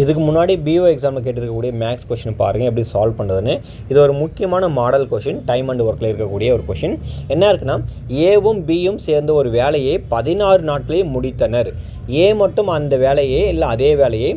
இதுக்கு முன்னாடி பிஓ எக்ஸாமில் கேட்டிருக்கக்கூடிய மேக்ஸ் கொஷின் பாருங்கள் எப்படி சால்வ் பண்ணுறதுன்னு. இது ஒரு முக்கியமான மாடல் கொஷின், டைம் அண்ட் ஒர்க்கில் இருக்கக்கூடிய ஒரு கொஷின். என்ன இருக்குன்னா, ஏவும் பியும் சேர்ந்த ஒரு வேலையை 16 நாட்களில் முடித்தனர். ஏ மட்டும் அந்த வேலையை இல்லை அதே வேலையை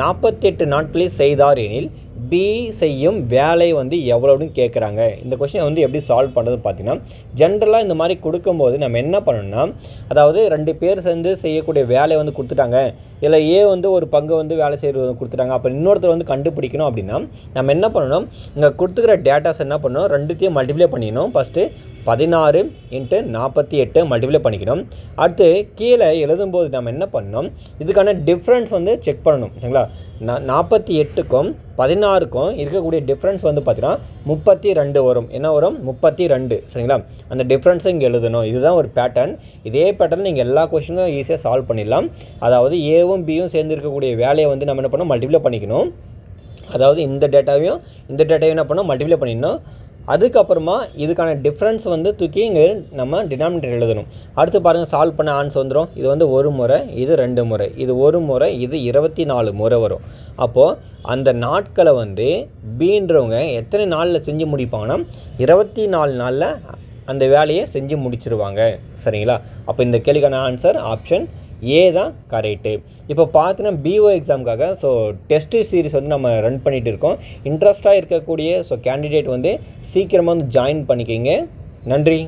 48 நாட்களில் செய்தார் எனில் பி செய்யும் வேலை எவ்வளோன்னு கேட்குறாங்க. இந்த கொஷினை எப்படி சால்வ் பண்ணுறதுன்னு பார்த்தீங்கன்னா, ஜென்ரலாக இந்த மாதிரி கொடுக்கும்போது நம்ம என்ன பண்ணணும்னா, அதாவது 2 பேர் சேர்ந்து செய்யக்கூடிய வேலை கொடுத்துட்டாங்க, இல்லை ஏ ஒரு பங்கு வேலை செய்கிறது கொடுத்துட்டாங்க, அப்போ இன்னொருத்தர் கண்டுபிடிக்கணும் அப்படின்னா நம்ம என்ன பண்ணணும், இங்கே கொடுத்துக்கிற டேட்டாஸ் என்ன பண்ணணும், ரெண்டுத்தையும் மல்டிப்ளை பண்ணிக்கணும். ஃபஸ்ட்டு 16 × 48 மல்டிப்ளை பண்ணிக்கணும். அடுத்து கீழே எழுதும்போது நம்ம என்ன பண்ணணும், இதுக்கான டிஃப்ரென்ஸ் செக் பண்ணணும். சரிங்களா, 48க்கும் 16க்கும் இருக்கக்கூடிய டிஃப்ரென்ஸ் பார்த்தீங்கன்னா 32 வரும். என்ன வரும்? 32. சரிங்களா, அந்த டிஃப்ரென்ஸை இங்கே எழுதணும். இதுதான் ஒரு பேட்டர்ன். இதே பேட்டர்ன் நீங்கள் எல்லா கொஷினும் ஈஸியாக சால்வ் பண்ணிடலாம். அதாவது ஏவும் பியும் சேர்ந்து இருக்கக்கூடிய வேலையை நம்ம என்ன பண்ணணும், மல்டிப்ளை பண்ணிக்கணும். அதாவது இந்த டேட்டாவையும் என்ன பண்ணணும், மல்டிப்ளை பண்ணிடணும். அதுக்கப்புறமா இதுக்கான டிஃப்ரென்ஸ் தூக்கி இங்கே நம்ம டினாமினேட்டர் எழுதணும். அடுத்து பாருங்கள், சால்வ் பண்ண ஆன்சர் வந்துடும். இது ஒரு முறை, இது 2 முறை, இது ஒரு முறை, இது 24 முறை வரும். அப்போது அந்த நாட்களை பீன்றவங்க எத்தனை நாளில் செஞ்சு முடிப்பாங்கன்னா 24 நாளில் அந்த வேலையை செஞ்சு முடிச்சிருவாங்க. சரிங்களா, அப்போ இந்த கேள்விக்கான ஆன்சர் ஆப்ஷன் ஏ தான் கரெக்டு. இப்போ பார்த்தீங்கன்னா பிஓ எக்ஸாமுக்காக டெஸ்ட் சீரிஸ் நம்ம ரன் பண்ணிகிட்டு இருக்கோம். இன்ட்ரெஸ்ட்டாக இருக்கக்கூடிய கேண்டிடேட் சீக்கிரமாக ஜாயின் பண்ணிக்கிங்க. நன்றி.